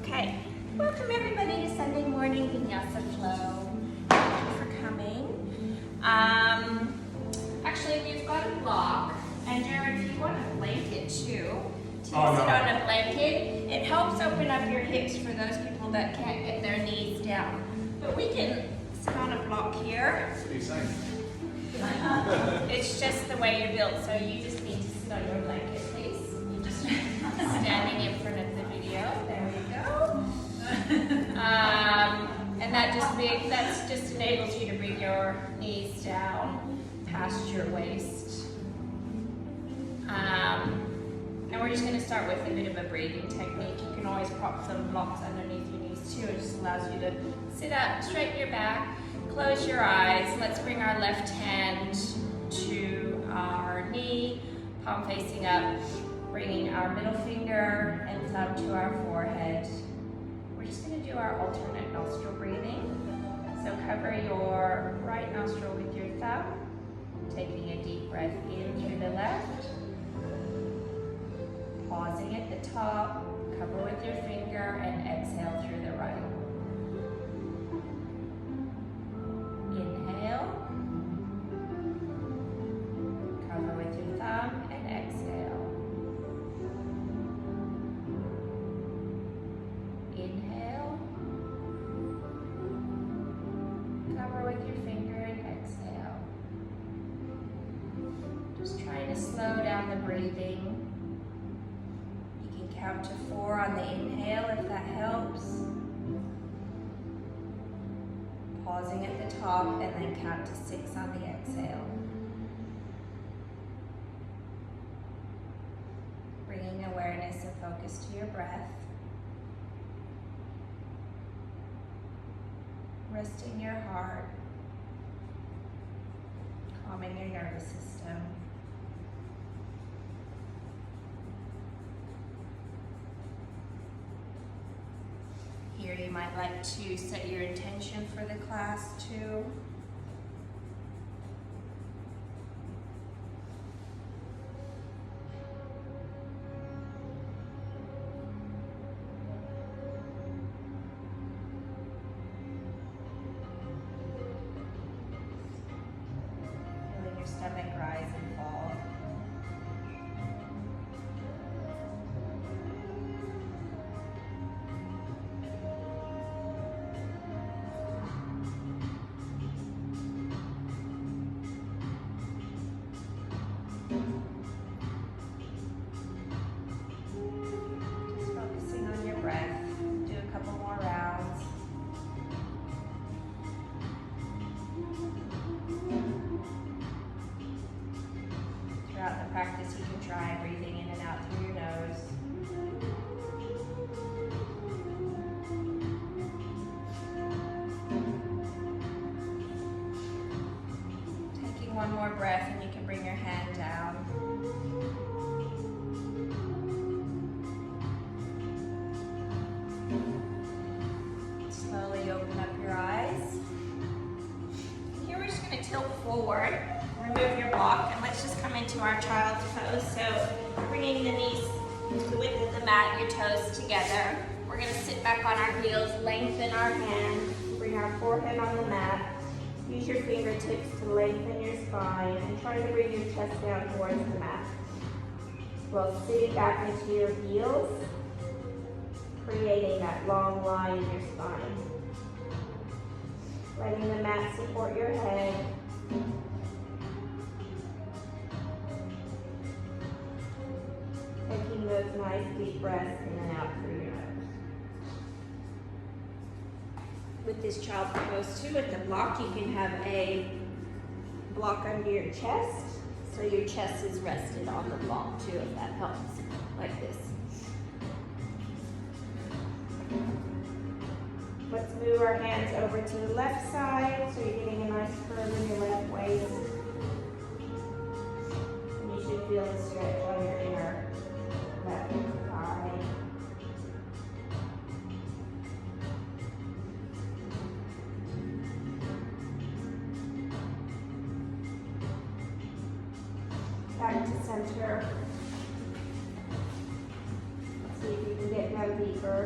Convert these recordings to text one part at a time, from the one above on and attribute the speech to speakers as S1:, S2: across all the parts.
S1: Okay, welcome everybody to Sunday morning Vinyasa Flow. Thank you for coming. Actually, we've got a block, and Jared, if you want a blanket too, to sit on a blanket, it helps open up your hips for those people that can't get their knees down. But we can sit on a block here.
S2: What are you saying?
S1: It's just the way you're built, so you just need to sit on your blanket, please. You're just standing in front of the video. There we go. And that just enables you to bring your knees down past your waist. And we're just going to start with a bit of a breathing technique. You can always prop some blocks underneath your knees too. It just allows you to sit up, straighten your back, close your eyes. Let's bring our left hand to our knee, palm facing up, bringing our middle finger and thumb to our forehead. We're just going to do our alternate nostril breathing. So cover your right nostril with your thumb, taking a deep breath in through the left, pausing at the top, cover with your finger, and exhale through the right. Inhale, cover with your thumb, and exhale. Inhale, cover with your finger, and exhale. Just trying to slow down the breathing. You can count to 4 on the inhale if that helps. Pausing at the top and then count to 6 on the exhale. Bringing awareness and focus to your breath. Resting your heart. Calming your nervous system. Here you might like to set your intention for the class too. Feeling your stomach rise and fall. Throughout the practice, you can try breathing in and out through your nose. Taking one more breath, and you can bring your hand down. Slowly open up your eyes. Here we're just going to tilt forward. Remove your block, and let's just come into our child's pose. So bringing the knees to the width of the mat, your toes together. We're going to sit back on our heels, lengthen our hands, bring our forehead on the mat. Use your fingertips to lengthen your spine and try to bring your chest down towards the mat. While sitting back into your heels, creating that long line in your spine. Letting the mat support your head. Taking those nice deep breaths in and out through your nose. With this child pose too, with the block, you can have a block under your chest, so your chest is rested on the block too, if that helps, like this. Let's move our hands over to the left side, so you're getting a nice curve in your left waist. And you should feel the stretch on your inner left thigh. Back to center. See if you can get down deeper.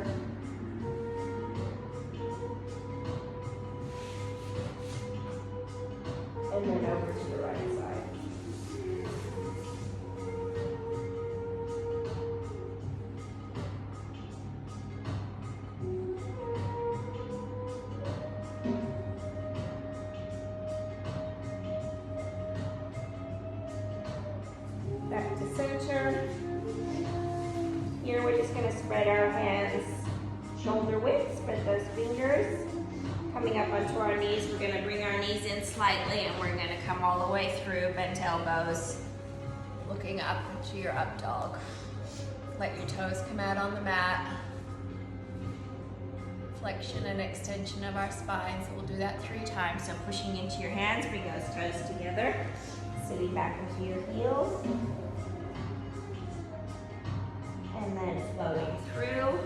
S1: just going to spread our hands shoulder width, spread those fingers. Coming up onto our knees, we're going to bring our knees in slightly and we're going to come all the way through, bent elbows, looking up into your up dog. Let your toes come out on the mat. Flexion and extension of our spine, so we'll do that 3 times. So pushing into your hands, bring those toes together, sitting back into your heels, and then flowing through.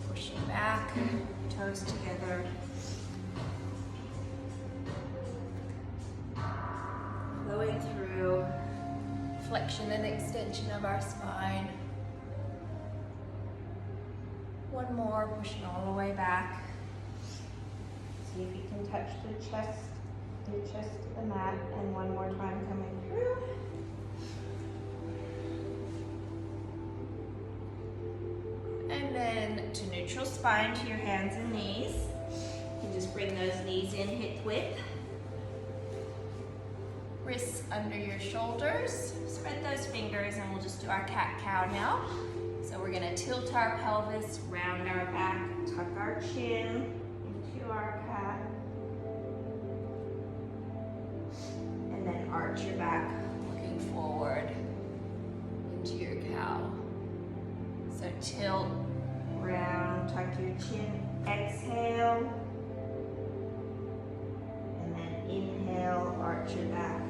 S1: Pushing back, toes together. Flowing through. Flexion and extension of our spine. One more, pushing all the way back. See if you can touch the chest to the mat, and one more time coming through. And then to neutral spine, to your hands and knees. You can just bring those knees in hip width. Wrists under your shoulders. Spread those fingers and we'll just do our cat-cow now. So we're gonna tilt our pelvis, round our back, tuck our chin into our cat. And then arch your back, looking forward into your cow. So tilt, round, tuck your chin, exhale. And then inhale, arch your back.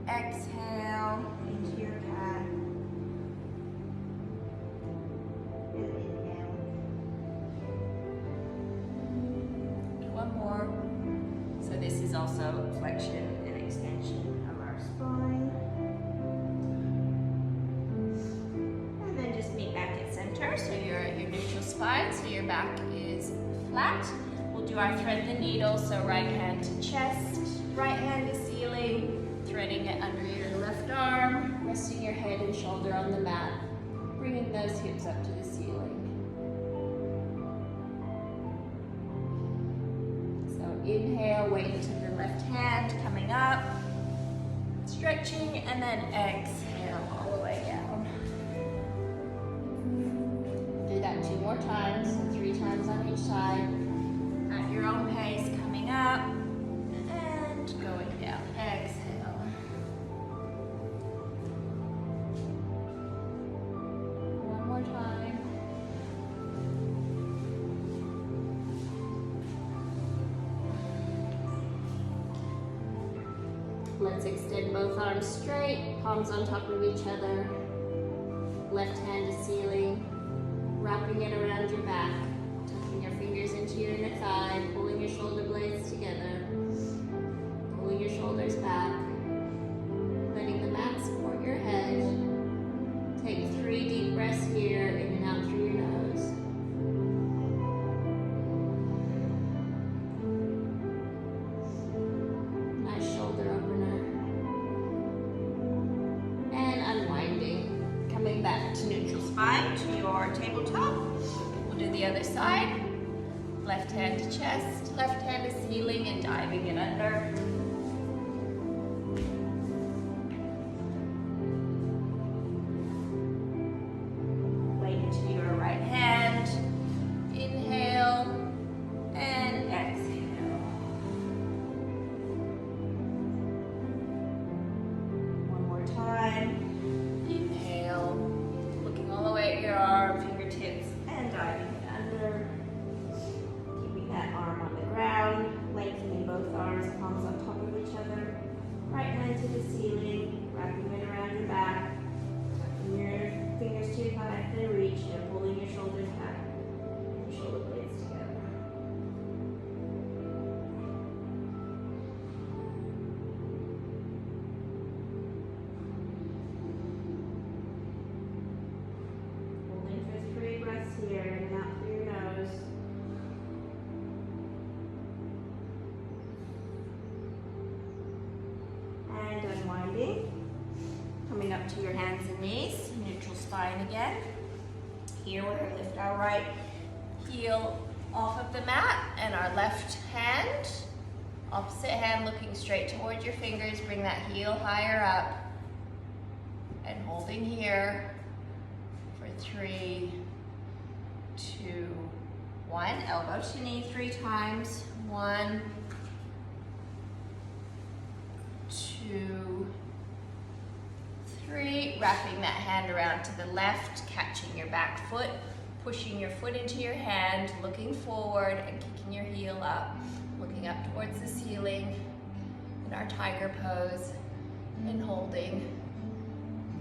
S1: Exhale into your cat. And inhale. One more. So this is also flexion and extension of our spine. And then just meet back at center. So you're at your neutral spine, so your back is flat. We'll do our thread the needle, so right hand to chest, right hand to ceiling. Threading it under your left arm, resting your head and shoulder on the mat, bringing those hips up to the ceiling. So inhale, weight to the left hand, coming up, stretching, and then exhale all the way down. Do that 2 more times, so 3 times on each side. At your own pace, coming up and going down. Exhale. Let's extend both arms straight, palms on top of each other. Left hand to ceiling, wrapping it around your back, tucking your fingers into your inner thigh, pulling your shoulder blades together, pulling your shoulders back, letting the mat support your head. Take 3 deep breaths here, in and out through your nose. To your tabletop. We'll do the other side. Left hand to chest, left hand to ceiling, and diving it under. Weight to your right hand. Inhale and exhale. One more time. Your arm, fingertips, and diving it under. Keeping that arm on the ground, lengthening both arms, palms on top of each other. Right hand to the ceiling, wrapping it around your back, tucking your fingers to your thigh, then reach and pulling your shoulders back, and your shoulder blades together. Here, in and out through your nose. And unwinding. Coming up to your hands and knees, neutral spine again. Here we're going to lift our right heel off of the mat and our left hand
S2: Opposite hand looking straight towards your fingers. Bring that heel higher up. And holding here for 3, 2, 1. Elbow to knee 3 times. 1, 2, 3. Wrapping that hand around to the left, catching your back foot, pushing your foot into your hand, looking forward and kicking your heel up, looking up towards the ceiling in our tiger pose, and holding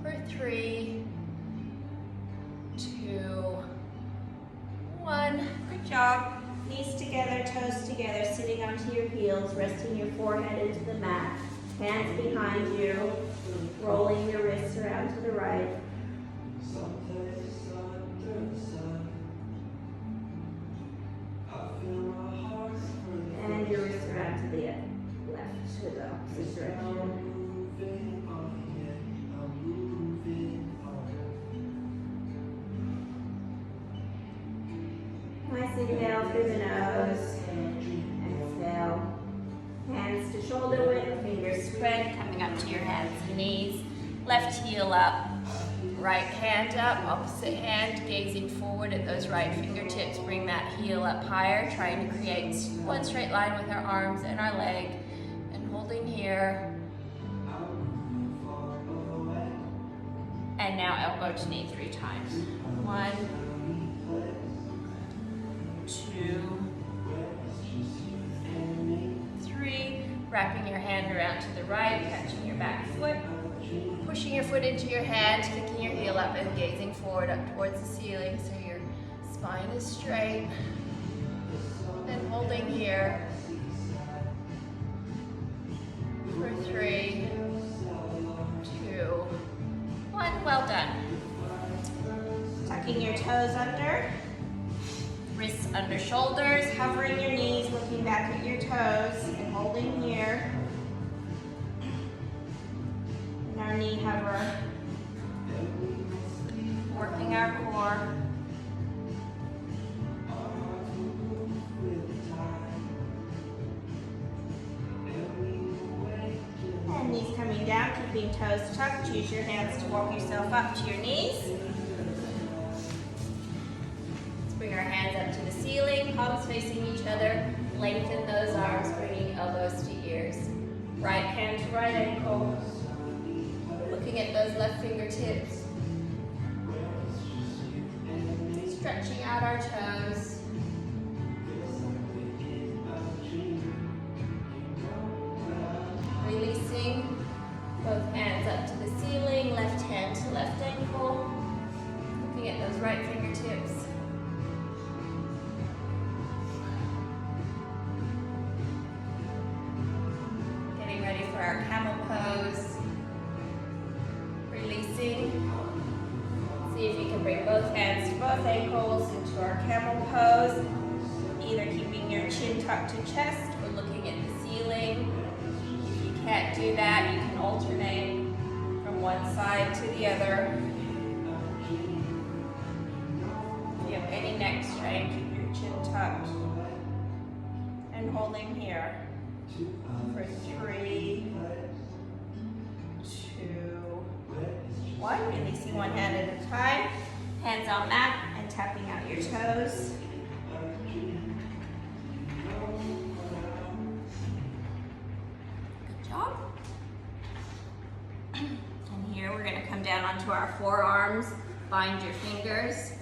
S2: for 3, 2, 1.
S1: Good job. Knees together, toes together, sitting onto your heels, resting your forehead into the mat. Hands behind you, rolling your wrists around to the right. And your wrists around to the left, to the opposite direction. Nice inhale through the nose. Exhale. Hands to shoulder width, fingers spread, coming up to your hands and knees. Left heel up, right hand up, opposite hand, gazing forward at those right fingertips. Bring that heel up higher, trying to create one straight line with our arms and our leg. And holding here. And now elbow to knee 3 times. 1, 2, 3. Wrapping your hand around to the right, catching your back foot, pushing your foot into your hand, kicking your heel up and gazing forward up towards the ceiling so your spine is straight. And holding here for 3, 2, 1. Well done. Tucking your toes under. Wrists under shoulders, hovering your knees, looking back at your toes, and holding here. And our knee hover. Working our core. And knees coming down, keeping toes tucked. Use your hands to walk yourself up to your knees. Bring our hands up to the ceiling, palms facing each other. Lengthen those arms, bringing elbows to ears. Right hand to right ankle. Looking at those left fingertips. Stretching out our toes. Releasing both hands up to the ceiling, left hand to left ankle. Looking at those right fingertips. Our camel pose. Releasing. See if you can bring both hands to both ankles into our camel pose. Either keeping your chin tucked to chest or looking at the ceiling. If you can't do that, you can alternate from one side to the other. If you have any neck strain, keep your chin tucked. And holding here. For 3, 2, 1. Releasing one hand at a time. Hands on mat and tapping out your toes. Good job. And here we're going to come down onto our forearms. Bind your fingers.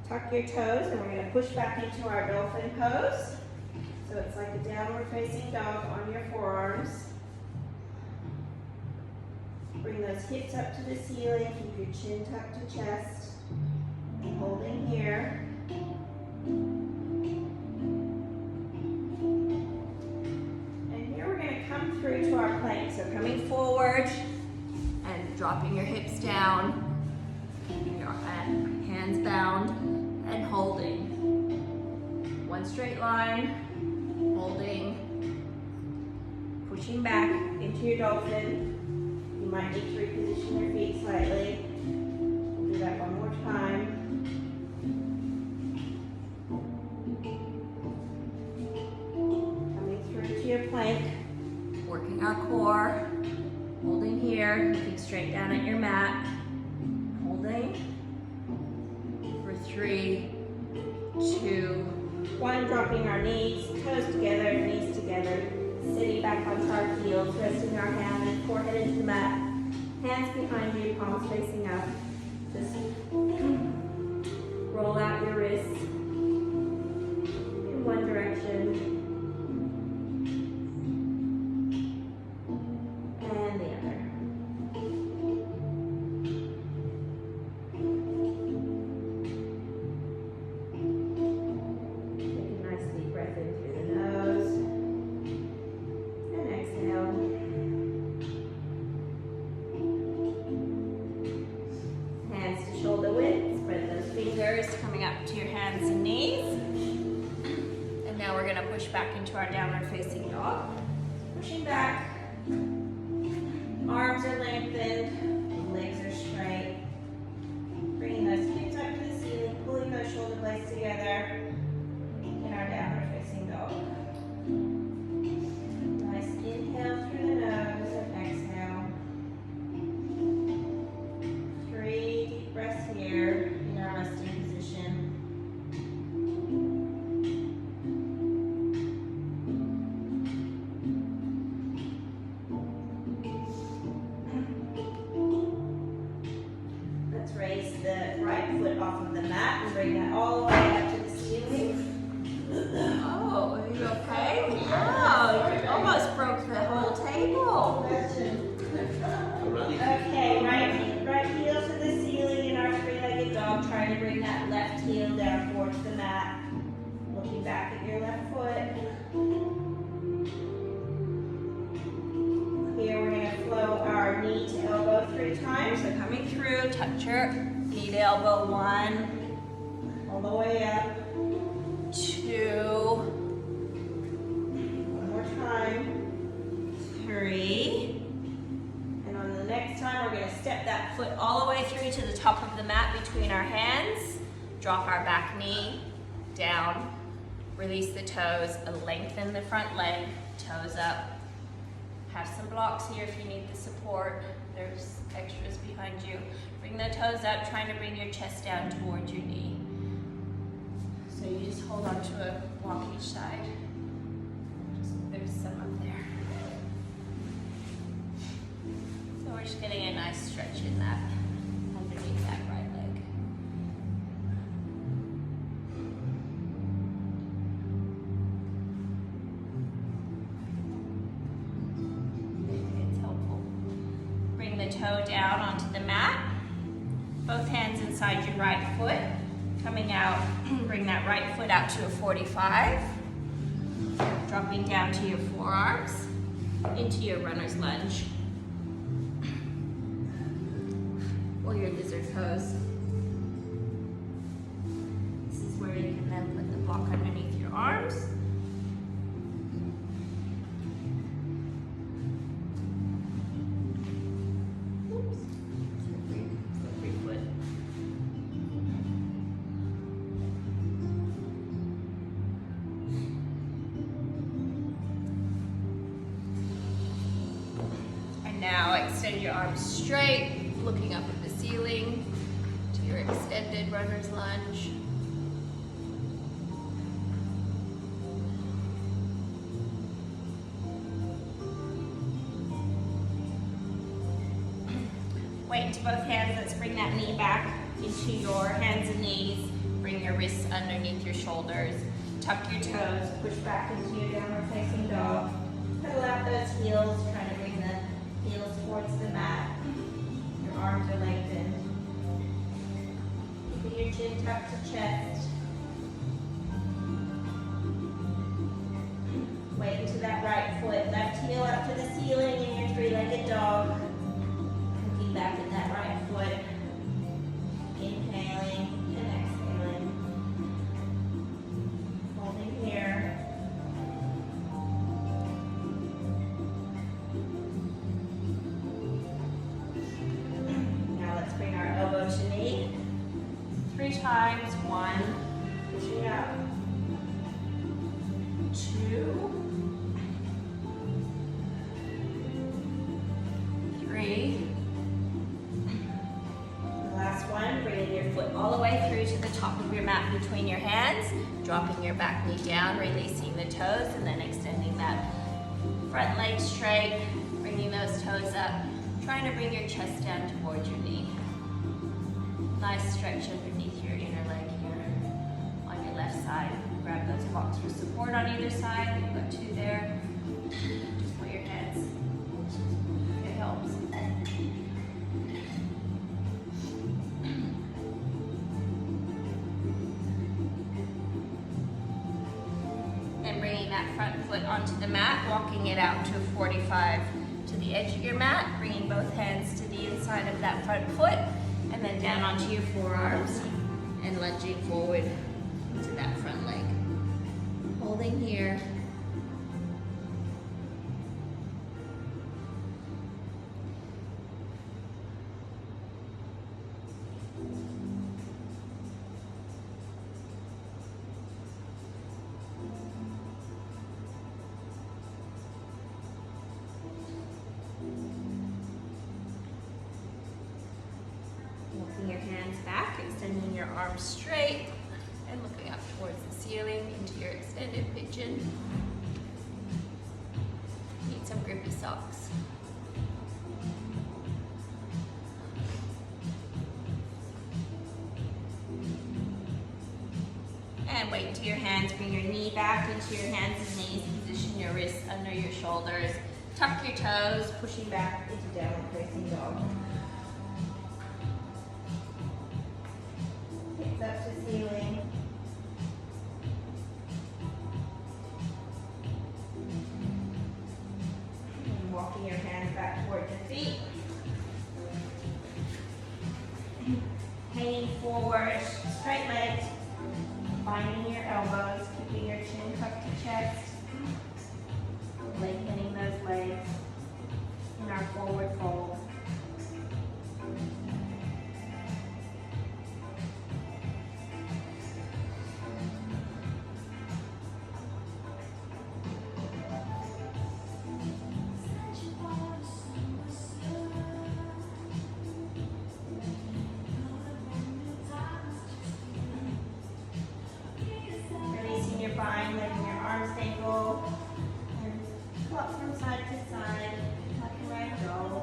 S1: Tuck your toes, and we're going to push back into our dolphin pose. So it's like a downward facing dog on your forearms. Bring those hips up to the ceiling, keep your chin tucked to chest. And holding here. And here we're going to come through to our plank. So coming forward and dropping your hips down, your hands bound, and holding. One straight line. Holding, pushing back into your dolphin. You might need to reposition your feet slightly. We'll do that one more time. Coming your plank, working our core, holding here, looking straight down at your mat, holding for 3, 2, 1, dropping our knees, toes together, knees together, sitting back onto our heels, resting our hand and forehead into the mat, hands behind you, palms facing up. Just roll out your wrists in one direction and the other. Take a nice deep breath in through the nose and exhale. Hands to shoulder width, spread those fingers coming up to your hands and knees. And now we're gonna push back into our downward facing dog. Pushing back, arms are lengthened, legs are straight. Bringing those hips up to the ceiling, pulling those shoulder blades together in our downward facing dog. Nice inhale through the nose and exhale. 3 deep breaths here in our resting position. Let's raise the right foot off of the mat and bring that all the way up to the ceiling. Oh, are you okay? Wow, you almost broke the whole table. Okay, right heel to the ceiling in our three-legged dog, trying to bring that left heel down towards the mat. Looking back at your left foot. Here we're going to flow our knee to elbow 3 times. So coming through, touch your knee to elbow. 1, all the way up. 2, one more time. 3. And on the next time, we're going to step that foot all the way through to the top of the mat between our hands. Drop our back knee down. Release the toes, lengthen the front leg, toes up. Have some blocks here if you need the support. There's extras behind you. Bring the toes up, trying to bring your chest down towards your knee. So you just hold on to a block each side. There's some up there. So we're just getting a nice stretch in that, underneath that right leg. It's helpful. Bring the toe down onto the mat. Both hands inside your right foot. Coming out, bring that right foot out to a 45. Dropping down to your forearms, into your runner's lunge. Or your lizard pose. This is where you can then put the block underneath your arms. Oops. Slippery foot. And now extend your arms straight, looking up at the ceiling to your extended runner's lunge. Weight into both hands. Let's bring that knee back into your hands and knees. Bring your wrists underneath your shoulders. Tuck your toes. Push back into your downward facing dog. Pedal out those heels. Trying to bring the heels towards the mat. Your arms are lengthened. Keeping your chin tucked to chest. Weight into that right foot. Left heel up to the ceiling in your three-legged dog. Looking back at that right foot. Inhaling and exhaling. Holding here. Now let's bring our elbow to knee. 3 times. 1. Pushing up. 2.
S2: down, releasing the toes, and then extending that front leg straight, bringing those toes up, trying to bring your chest down towards your knee. Nice stretch underneath your inner leg here on your left side. Grab those blocks for support on either side. You've got two there. Just put your hands. It helps. And bringing that front foot onto the mat, walking it out to a 45 to the edge of your mat, bringing both hands to the inside of that front foot, and then down onto your forearms and lunging forward to that front leg. Holding here. Walking your hands back, extending your arms straight, and looking up towards the ceiling into your extended pigeon. Need some grippy socks. And wait until your hands, bring your knee back into your hands and knees, position your wrists under your shoulders, tuck your toes, pushing back into downward facing dog. Hips up to ceiling. And walking your hands back towards your feet. Hanging forward, straight legs. Finding your elbows, keeping your chin tucked to chest. Lengthening those legs in our forward fold. Letting your arms dangle and flop from side to side, like a ragdoll.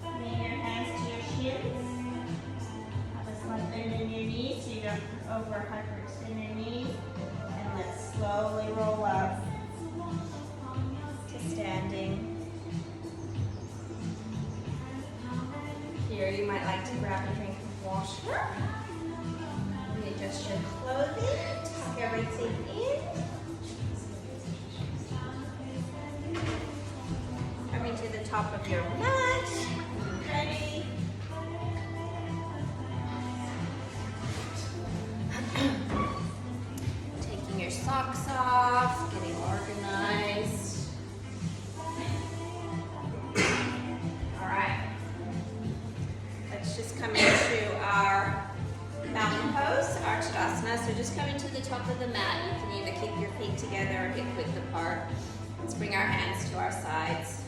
S2: Bring your hands to your shins. Have a slight bend in your knees so you don't over hyperextend your knees. Let's slowly roll up to standing. Here you might like to grab a drink of water. Readjust your clothing, tuck everything in. Coming to the top of your mat. Ready? Your socks off, getting organized. All right. Let's just come into our mountain pose, our Tadasana. So just come into the top of the mat. You can either keep your feet together or hip width apart. Let's bring our hands to our sides.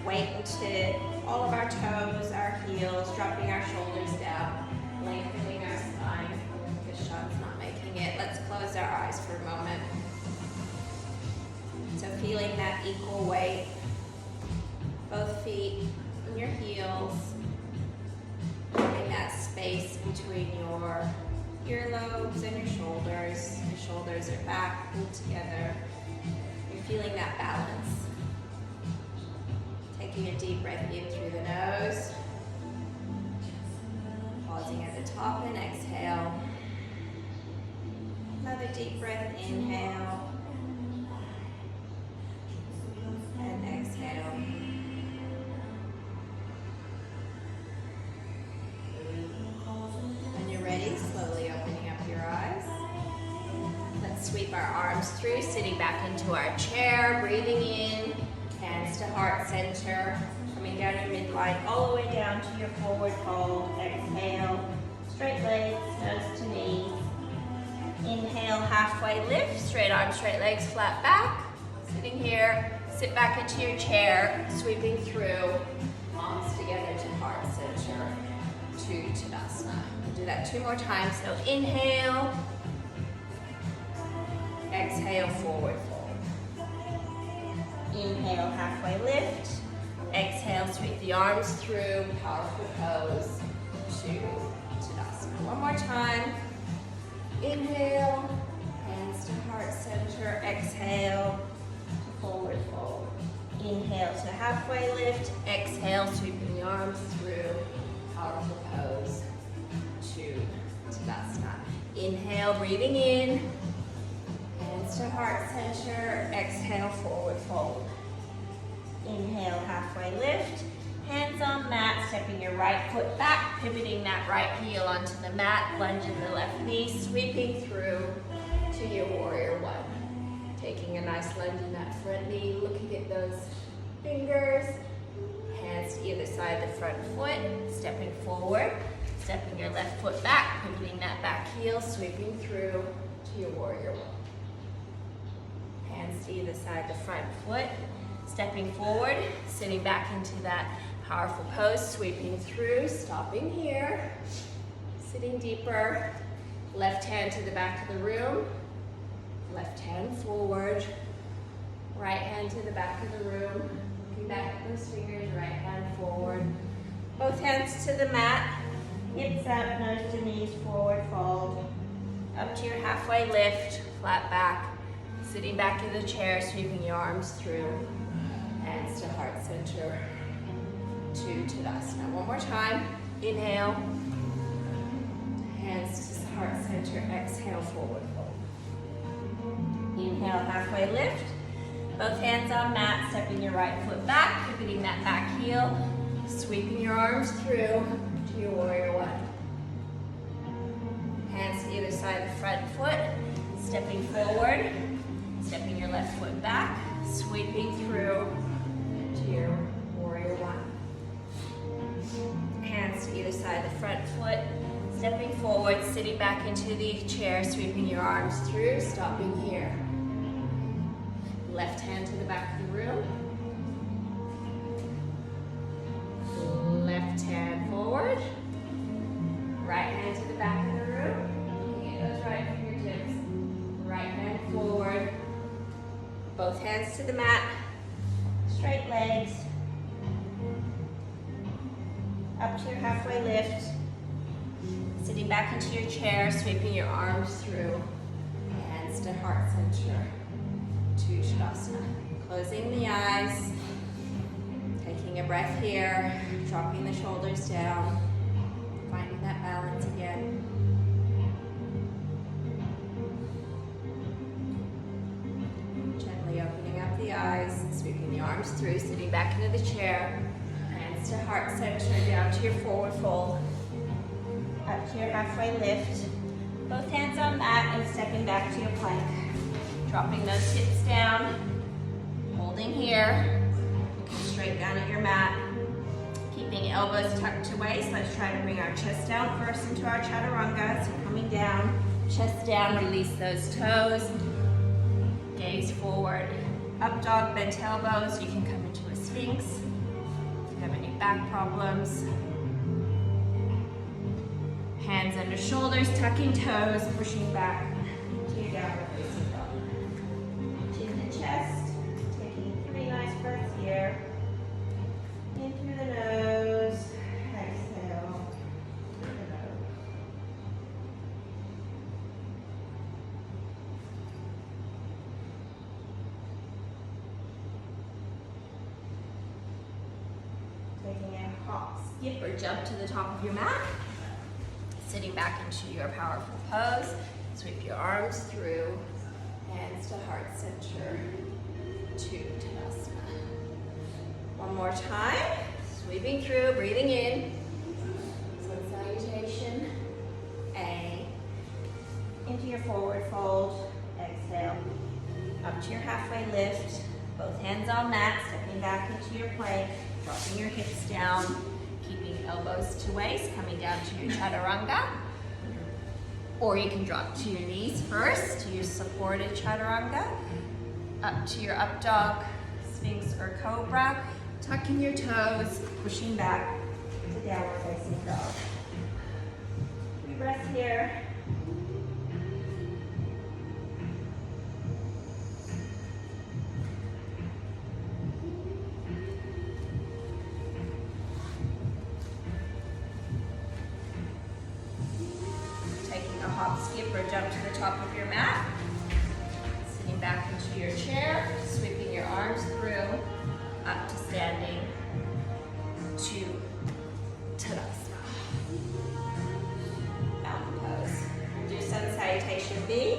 S2: Weight into all of our toes, our heels, dropping our shoulders down, lengthening our spine. Sean's not making it. Let's close our eyes for a moment. So feeling that equal weight, both feet and your heels, having that space between your earlobes and your shoulders. Your shoulders are back, pulled together. You're feeling that balance. Taking a deep breath in through the nose. Pausing at the top and exhale. Another deep breath, inhale, and exhale. When you're ready, slowly opening up your eyes. Let's sweep our arms through, sitting back into our chair, breathing in, hands to heart center, coming down your midline, all the way down to your forward fold. Exhale, straight legs, nose to knees. Inhale, halfway lift, straight arms, straight legs, flat back. Sitting here, sit back into your chair, sweeping through, palms together to heart center, to Tadasana. We'll do that 2 more times. So inhale, exhale, forward fold. Inhale, halfway lift. Exhale, sweep the arms through, powerful pose to Tadasana. 1 more time. Inhale, hands to heart center. Exhale, to forward fold. Inhale to halfway lift. Exhale, sweeping the arms through, powerful pose to Tadasana. Inhale, breathing in. Hands to heart center. Exhale, forward fold. Inhale, halfway lift. Hands on mat, stepping your right foot back, pivoting that right heel onto the mat, lunging the left knee, sweeping through to your warrior one. Taking a nice lunge in that front knee, looking at those fingers. Hands to either side of the front foot, stepping forward, stepping your left foot back, pivoting that back heel, sweeping through to your warrior one. Hands to either side of the front foot, stepping forward, sitting back into that powerful pose, sweeping through, stopping here, sitting deeper, left hand to the back of the room, left hand forward, right hand to the back of the room, looking back at those fingers, right hand forward, both hands to the mat, hips up, nose to knees, forward fold, up to your halfway lift, flat back, sitting back in the chair, sweeping your arms through, hands to heart center, to Tadasana. 1 more time. Inhale. Hands to heart center. Exhale, forward fold. Inhale, halfway lift. Both hands on mat, stepping your right foot back, pivoting that back heel, sweeping your arms through to your warrior one. Hands to either side of the front foot, stepping forward, stepping your left foot back, sweeping through to your warrior one. Hands to either side of the front foot, stepping forward, sitting back into the chair, sweeping your arms through, stopping here. Left hand to the back of the room. Left hand forward. Right hand to the back of the room. Looking at those right fingertips. Right hand forward. Both hands to the mat. Straight legs. Up to your halfway lift. Sitting back into your chair, sweeping your arms through. Hands to heart center. To Tadasana. Closing the eyes. Taking a breath here. Dropping the shoulders down. Finding that balance again. Gently opening up the eyes. Sweeping the arms through. Sitting back into the chair. Hands to heart center, down to your forward fold, up to your halfway lift. Both hands on mat and stepping back to your plank. Dropping those hips down, holding here, looking straight down at your mat. Keeping elbows tucked away, so let's try to bring our chest down first into our chaturanga. So coming down, chest down, release those toes, gaze forward. Up dog, bent elbows, you can come into a sphinx. If you have any back problems. Hands under shoulders, tucking toes, pushing back to your downward facing dog. Chin to chest, taking 3 nice breaths here. In through the nose, exhale through the nose. Taking a hop, skip, or jump to the top of your mat. Sitting back into your powerful pose. Sweep your arms through, hands to heart center, to Tadasana. 1 more time. Sweeping through, breathing in. Sun salutation. A. Into your forward fold. Exhale. Up to your halfway lift. Both hands on mat, stepping back into your plank, dropping your hips down. Keeping elbows to waist, coming down to your chaturanga. Or you can drop to your knees first, use supported chaturanga, up to your up dog, sphinx or cobra, tucking your toes, pushing back to downward facing dog. 3 breaths here. Hop, skip, or jump to the top of your mat. Sitting back into your chair, sweeping your arms through, up to standing, to Tadasana. Mountain pose. Do sun salutation B.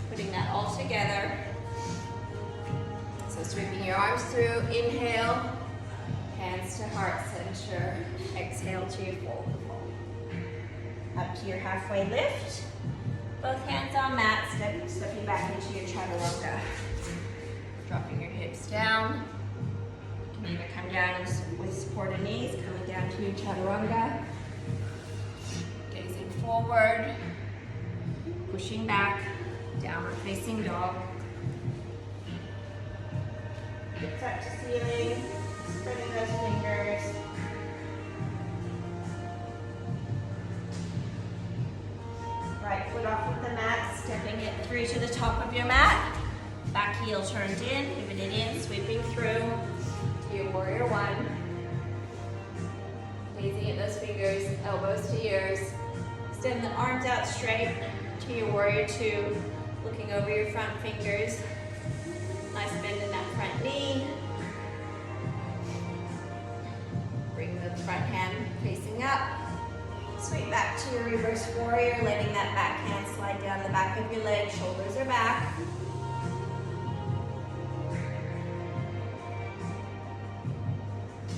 S2: Putting that all together. So sweeping your arms through, inhale, hands to heart center, exhale to your forward fold. Up to your halfway lift. Both hands on mat, stepping back into your chaturanga. Dropping your hips down. You can either come down with supported knees, coming down to your chaturanga. Gazing forward. Pushing back, downward facing dog. Hips up to ceiling, spreading those fingers. Right foot off of the mat, stepping it through to the top of your mat. Back heel turned in, pivoted in, sweeping through to your warrior one. Gazing at those fingers, elbows to ears. Extend the arms out straight to your warrior two, looking over your front fingers. Nice bend in that front knee. Bring the front hand facing up. Sweep back to your reverse warrior, letting that back hand slide down the back of your leg, shoulders are back.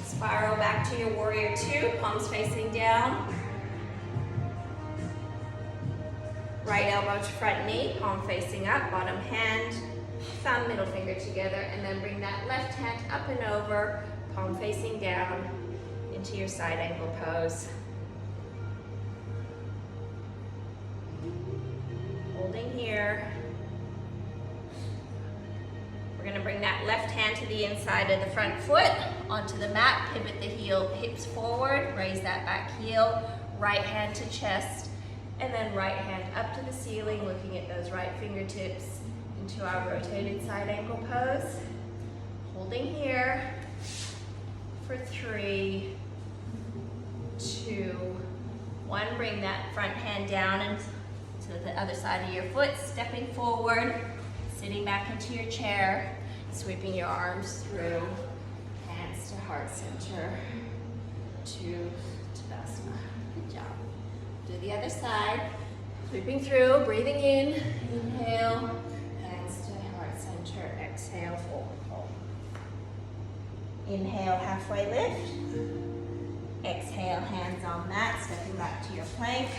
S2: Spiral back to your warrior two, palms facing down. Right elbow to front knee, palm facing up, bottom hand, thumb, middle finger together, and then bring that left hand up and over, palm facing down, into your side angle pose. Holding here. We're going to bring that left hand to the inside of the front foot, onto the mat, pivot the heel, hips forward, raise that back heel, right hand to chest, and then right hand up to the ceiling, looking at those right fingertips into our rotated side angle pose. Holding here for 3, 2, 1. Bring that front hand down and to the other side of your foot, stepping forward, sitting back into your chair, sweeping your arms through, hands to heart center, to Tadasana. Good job. Do the other side, sweeping through, breathing in, inhale, hands to heart center, exhale, forward fold. Inhale, halfway lift. Exhale, hands on mat, stepping back to your plank.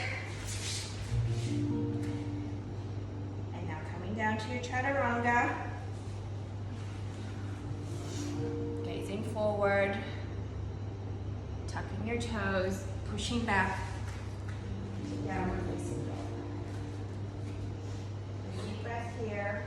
S2: And now coming down to your chaturanga. Gazing forward, tucking your toes, pushing back to downward facing dog. Deep breath here.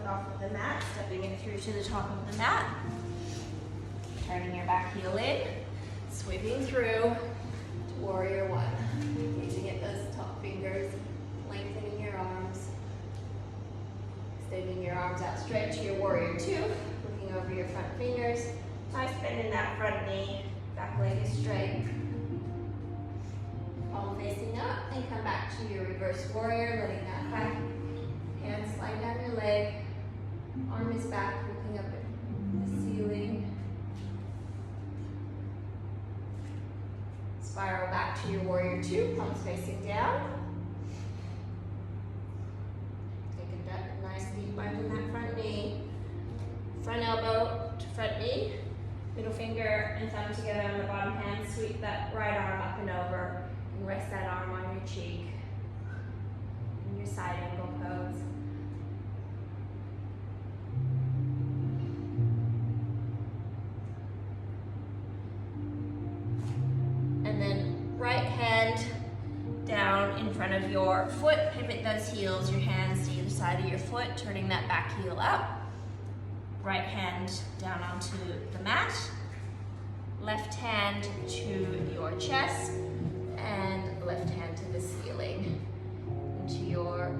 S2: Off of the mat, stepping it through to the top of the mat. Turning your back heel in, sweeping through to warrior one. Gazing at those top fingers, lengthening your arms. Extending your arms out straight to your warrior two, looking over your front fingers. Nice bend in that front knee, back leg is straight. Palm facing up, and come back to your reverse warrior, letting that back hand slide down your leg. Arm is back, looking up at the ceiling. Spiral back to your warrior two, palms facing down. Take a nice deep bend in that front knee. Front elbow to front knee. Middle finger and thumb together on the bottom hand. Sweep that right arm up and over. And rest that arm on your cheek. In your side angle pose.
S1: And then right hand down in front of your foot, pivot those heels, your hands to either side of your foot, turning that back heel up. Right hand down onto the mat. Left hand to your chest and left hand to the ceiling into your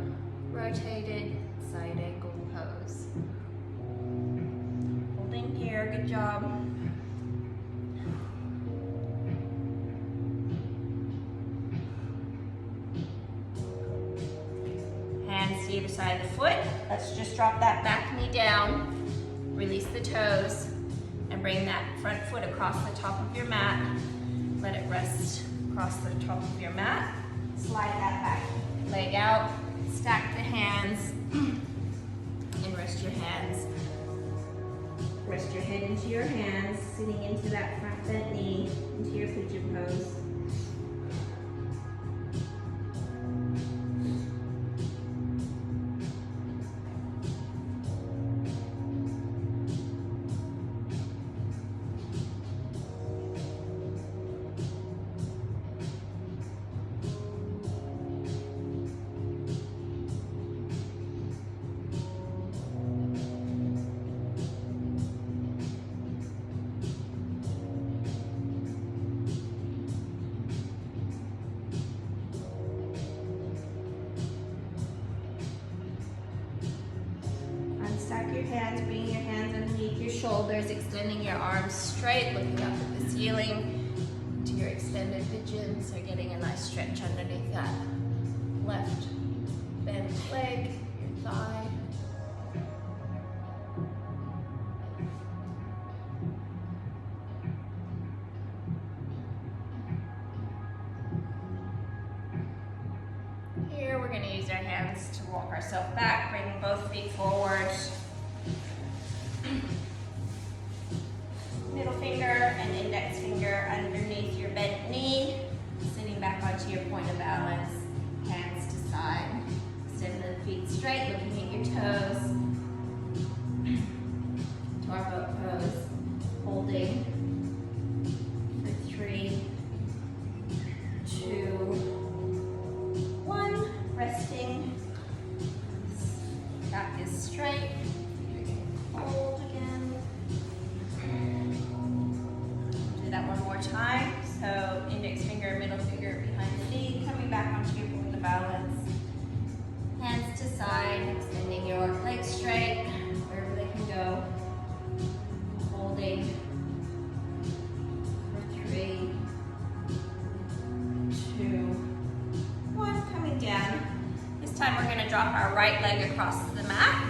S1: rotated side angle pose. Holding here, good job. Hands to either side of the foot. Let's just drop that back knee down. Release the toes and bring that front foot across the top of your mat. Let it rest across the top of your mat. Slide that back leg out. Stack the hands and rest your hands. Rest your head into your hands, sitting into that front bent knee, into your pigeon pose. Stack your hands, bringing your hands underneath your shoulders, extending your arms straight, looking up at the ceiling to your extended pigeon, so getting a nice stretch underneath that left bent leg, your thigh. Here we're going to use our hands to walk ourselves back, bringing both feet forward. Middle finger and index finger underneath your bent knee, sitting back onto your point of balance, hands to side. Extend the feet straight, looking at your toes. To our boat pose, holding for 3, 2, 1, resting. Back is straight. Hold again. Do that one more time. So index finger, middle finger behind the knee, coming back onto your point of balance. Hands to side, extending your legs straight, wherever they can go. Holding for 3, 2, 1, coming down. This time we're going to drop our right leg across the mat.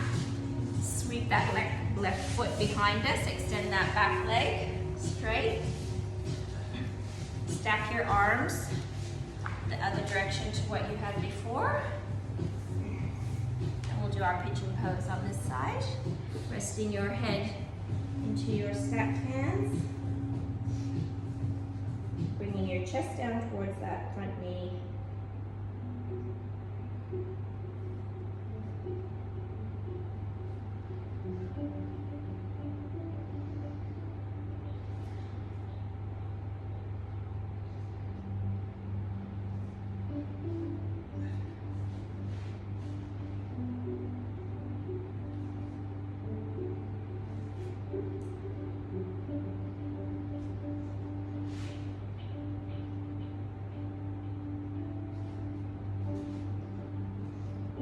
S1: Sweep that left foot behind us, extend that back leg straight. Stack your arms the other direction to what you had before. And we'll do our pigeon pose on this side. Resting your head into your stacked hands. Bringing your chest down towards that front knee.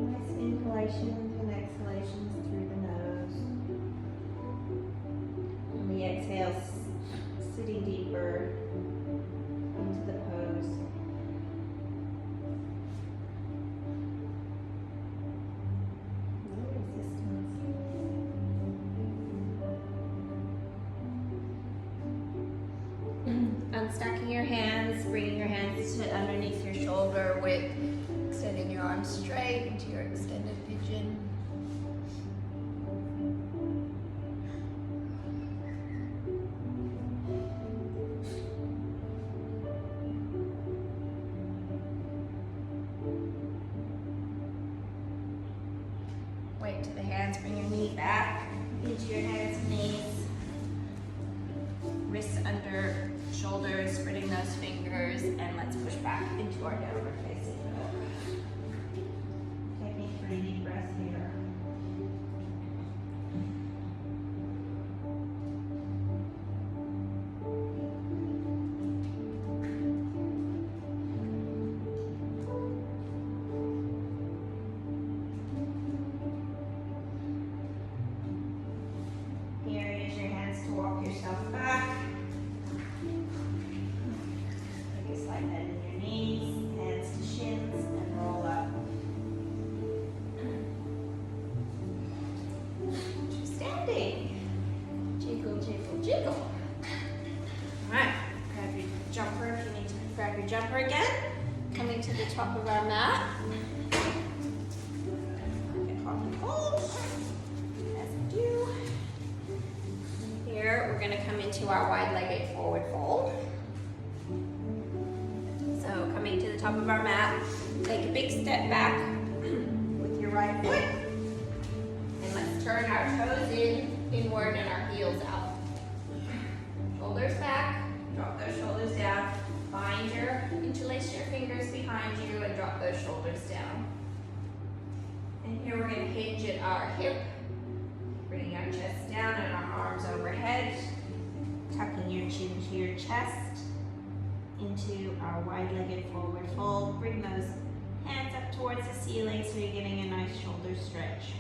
S1: Nice inhalations and exhalations through the nose. On the exhale, sitting deeper into the pose. No resistance. Unstacking your hands, bringing your hands to underneath your shoulder width. Extending your arms straight into your extended pigeon. Weight to the hands, bring your knee back into your hands and knees. Wrists under shoulders.
S2: toes, spreading those fingers, and let's push back into our downward facing dog.
S1: Taking 3 deep breaths here. Here, use your hands to walk yourself back. Take a slight bend in your knees, hands to shins, and roll up. Standing. Jiggle, jiggle, jiggle. Alright, grab your jumper if you need to grab your jumper again. Coming to the top of our mat. Get hot and cold, as we do. Here, we're going to come into our wide-legged forward fold. So, coming to the top of our mat, take a big step back with your right foot. And let's turn our toes inward and our heels out. Shoulders back, drop those shoulders down. Interlace your fingers behind you and drop those shoulders down. And here we're going to hinge at our hip, bringing our chest down and our arms overhead, tucking your chin to your chest, into our wide-legged forward fold. Bring those hands up towards the ceiling so you're getting a nice shoulder stretch.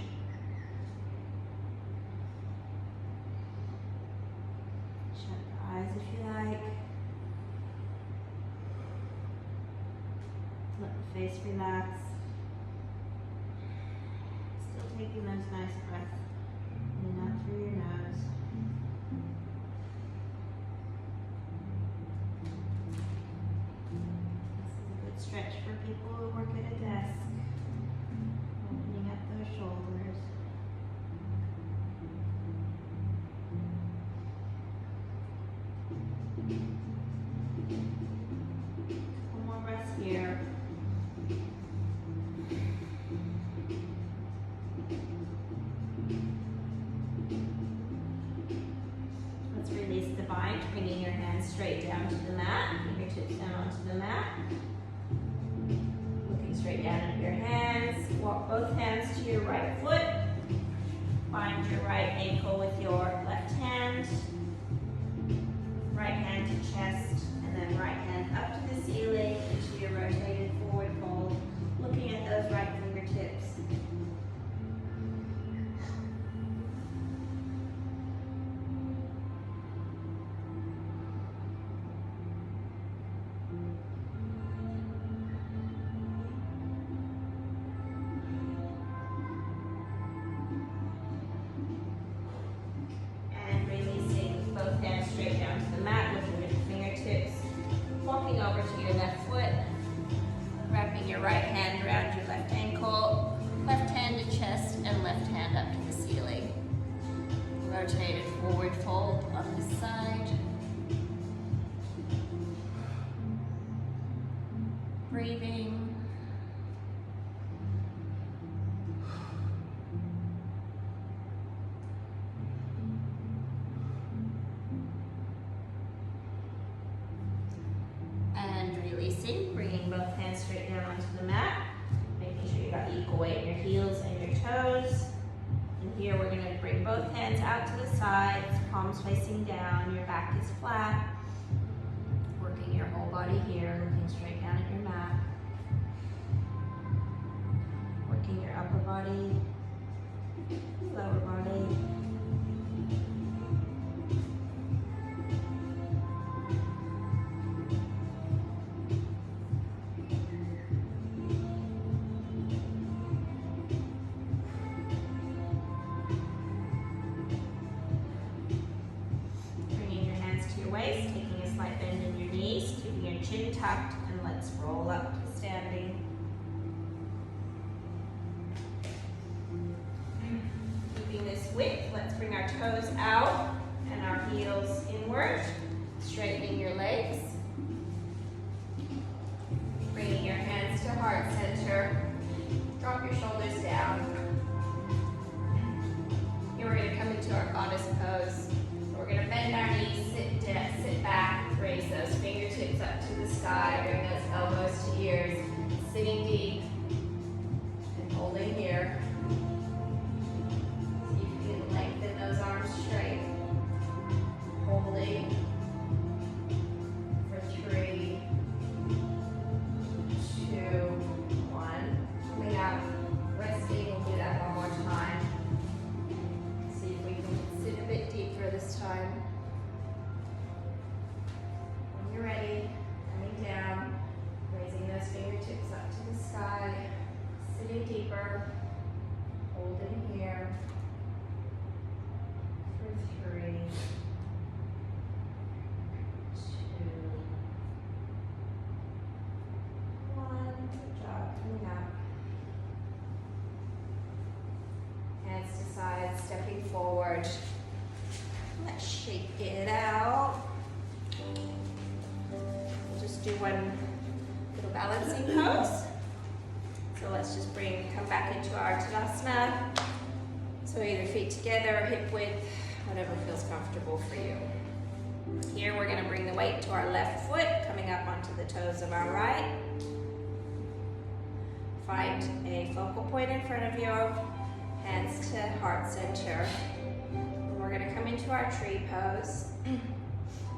S1: Shut your eyes if you like. Let the face relax. Still taking those nice breaths in and out through your nose. This is a good stretch for people who work at a desk. Opening up those shoulders. One more breath here. Let's release the bind, bringing your hands straight down to the mat, fingertips down onto the mat. Looking straight down at your hands. Walk both hands to your right foot. Bind your right ankle with your left hand. Right hand to chest, and then right hand up to the ceiling into your rotated forward fold. Looking at those right fingertips. And releasing both hands straight down to the mat, looking at the fingertips. Walking over to your left foot. Wrapping your right hand around your left ankle. Left hand to chest and left hand up to the ceiling. Rotated forward fold on this side. Breathing. And releasing, bringing both hands straight down onto the mat. Making sure you got equal weight in your heels and your toes. And here we're going to bring both hands out to the sides, palms facing down, your back is flat. Working your whole body here, looking straight down at your mat. Working your upper body, lower body. Bringing your hands to your waist, taking a slight bend in your knees, keeping your chin tucked, and let's roll up to standing. Keeping this width, let's bring our toes out and our heels inward, straightening your legs. Bringing your hands to heart center, drop your shoulders down. Here we're going to come into our goddess pose. We're going to bend our knees, sit back, raise those fingers
S2: the sky, bring those elbows to ears, sitting deep and holding here. See if you can lengthen those arms straight. Holding for 3, 2, 1. Coming up, resting. We'll do that one more time. See if we can sit a bit deeper this time. When you're ready, coming down, raising those fingertips up to the sky, sitting deeper, holding here for 3, 2, 1. Good job. Coming up. Hands to sides, stepping forward. Let's shake it out. We'll just do one little balancing pose. So let's just come back into our Tadasana. So either feet together, hip width, whatever feels comfortable for you. Here we're going to bring the weight to our left foot, coming up onto the toes of our right. Find a focal point in front of you, hands to heart center. And we're going to come into our tree pose.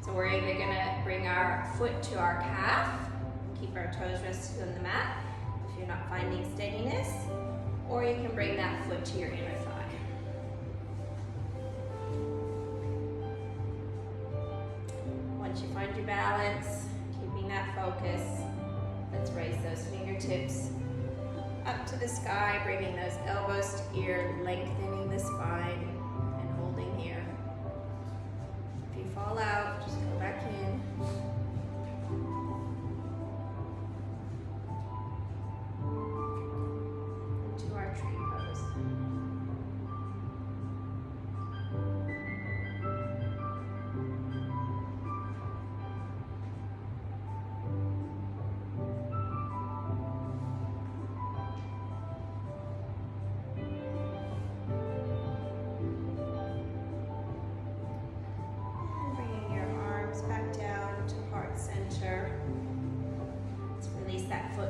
S2: So we're either going to bring our foot to our calf, keep our toes rested on the mat if you're not finding steadiness, or you can bring that foot to your inner thigh. Once you find your balance, keeping that focus, let's raise those fingertips up to the sky, bringing those elbows to ear, lengthening the spine, and holding here. If you fall out, just go back in. Into our tree pose.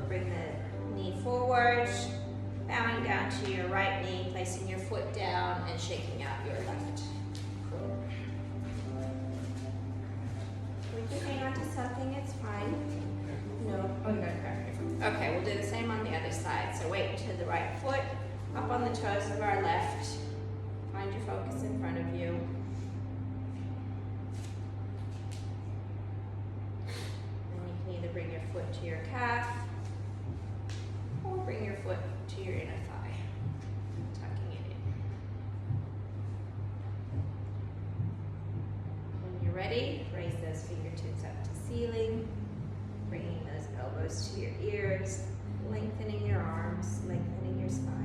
S2: Bring the knee forward, bowing down to your right knee, placing your foot down and shaking out your left. We can hang on to something, it's fine. No, oh, you gotta grab your foot. Okay, we'll do the same on the other side. So weight to the right foot, up on the toes of our left. Find your focus in front of you. And you can either bring your foot to your calf, or bring your foot to your inner thigh, tucking it in. When you're ready, raise those fingertips up to ceiling, bringing those elbows to your ears, lengthening your arms, lengthening your spine.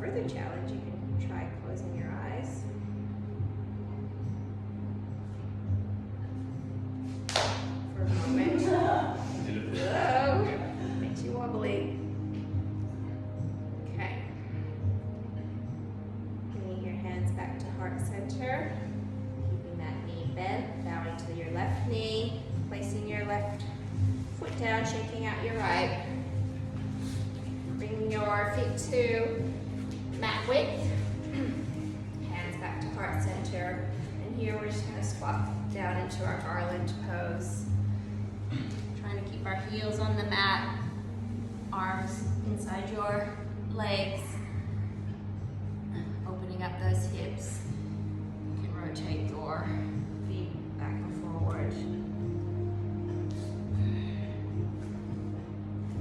S2: Further challenge, you can try closing your eyes. For a moment. Whoa, makes you wobbly. Okay. Bringing your hands back to heart center. Keeping that knee bent, bowing to your left knee, placing your left foot down, shaking out your right. Bring your feet to mat width, hands back to heart center, and here we're just going to squat down into our garland pose. Trying to keep our heels on the mat, arms inside your legs, opening up those hips. You can rotate your feet back and forward.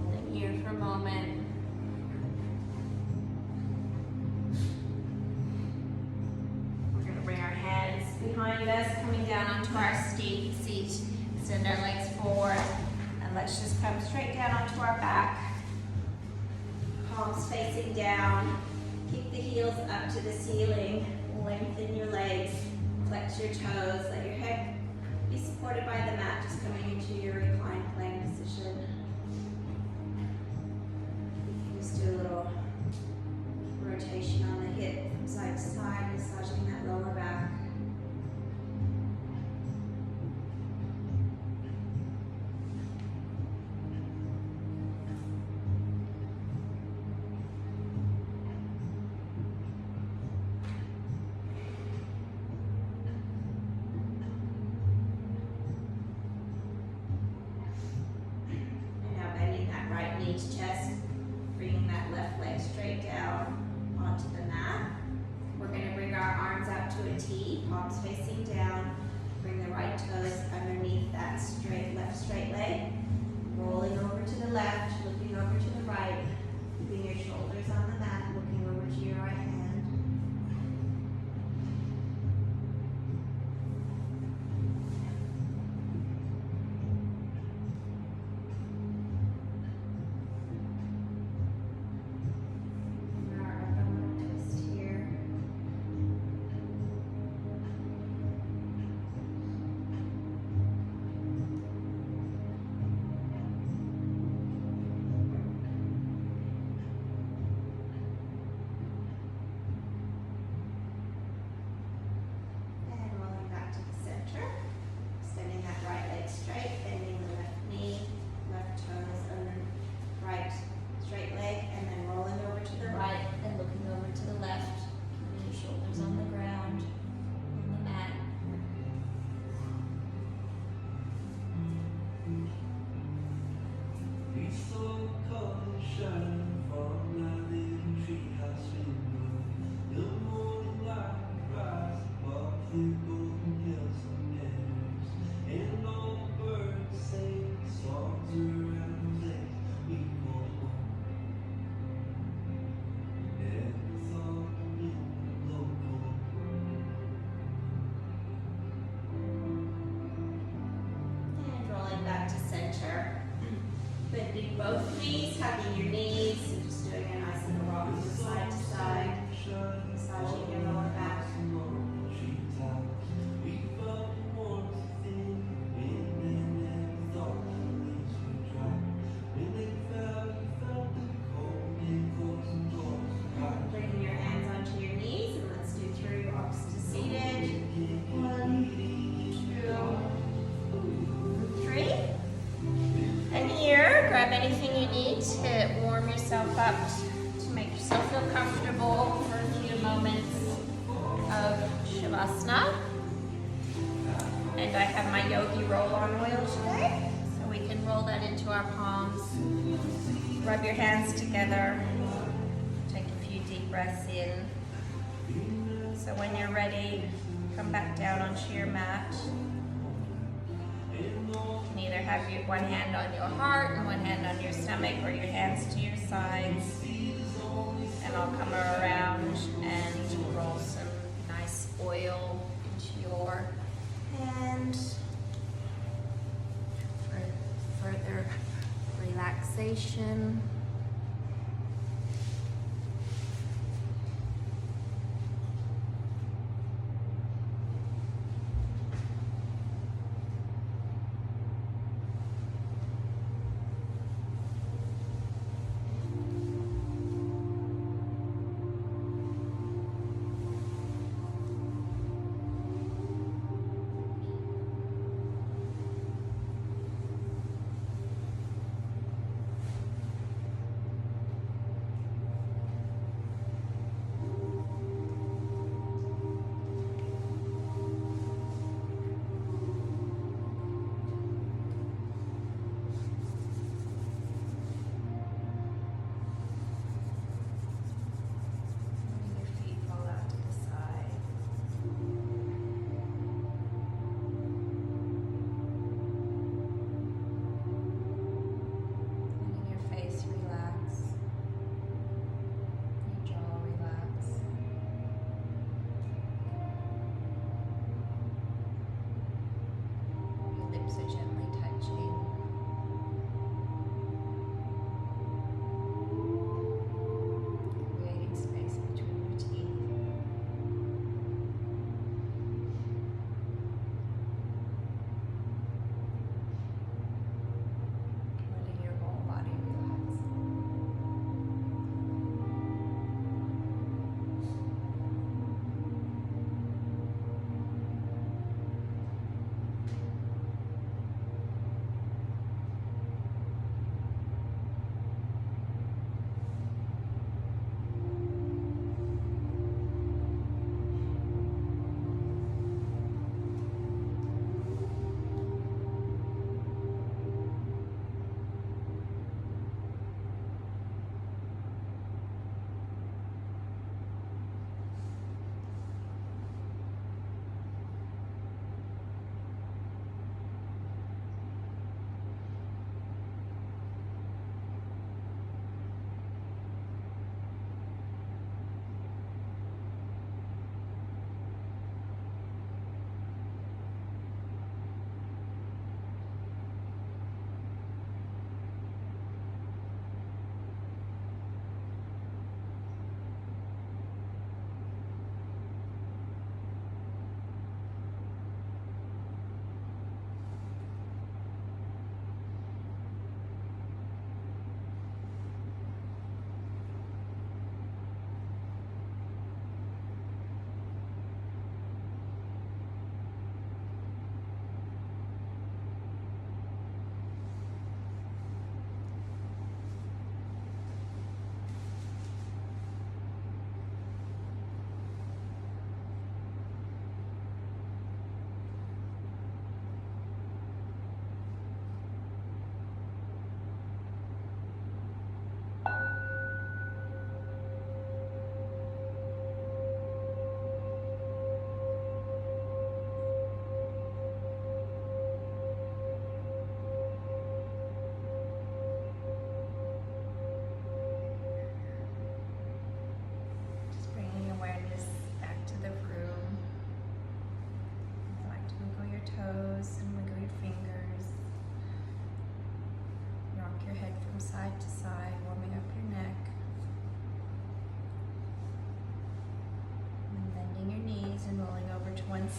S2: Holding here for a moment. Behind us, coming down onto our seat, extend our legs forward, and let's just come straight down onto our back. Palms facing down, keep the heels up to the ceiling, lengthen your legs, flex your toes, let your head be supported by the mat, just coming into your reclined plank position.
S1: knee to chest, bringing that left leg straight down onto the mat. We're going to bring our arms out to a T, palms facing down. Bring the right toes underneath that left straight leg. Rolling over to the left, looking over to the right. Keeping your shoulders on the mat, looking over to your right hand. Bending both knees, hugging your knees, and just doing a nice little rock from side to side, massaging your lower back. Bringing your hands onto your knees, and let's do 3 rocks to seated. 1, 2, 3. And here, grab anything you need to warm yourself up, to make yourself feel comfortable for a few moments of Shavasana. And I have my Yogi roll-on oil today, so we can roll that into our palms. Rub your hands together. Take a few deep breaths in. So when you're ready, come back down onto your mat. You can either have one hand on your heart and one hand on your stomach, or your hands to your sides. And I'll come around and roll some nice oil into your hand for further relaxation.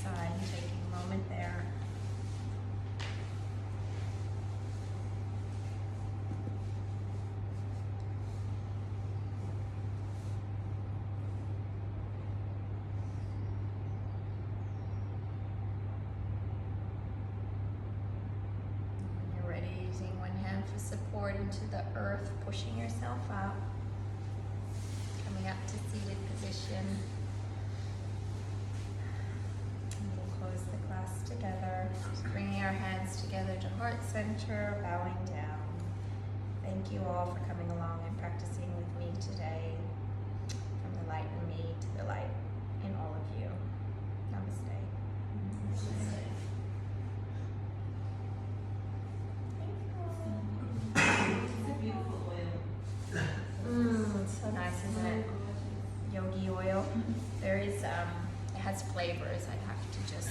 S2: side and taking a moment there. Using one hand for support into the earth, pushing yourself up, coming up to seated position. And we'll close the class together, just bringing our hands together to heart center, bowing down. Thank you all for coming along and practicing with me today. From the light in me to the light in all of you. Namaste. Namaste. It's so nice, isn't it? Yogi oil. There is, it has flavors. I'd have to just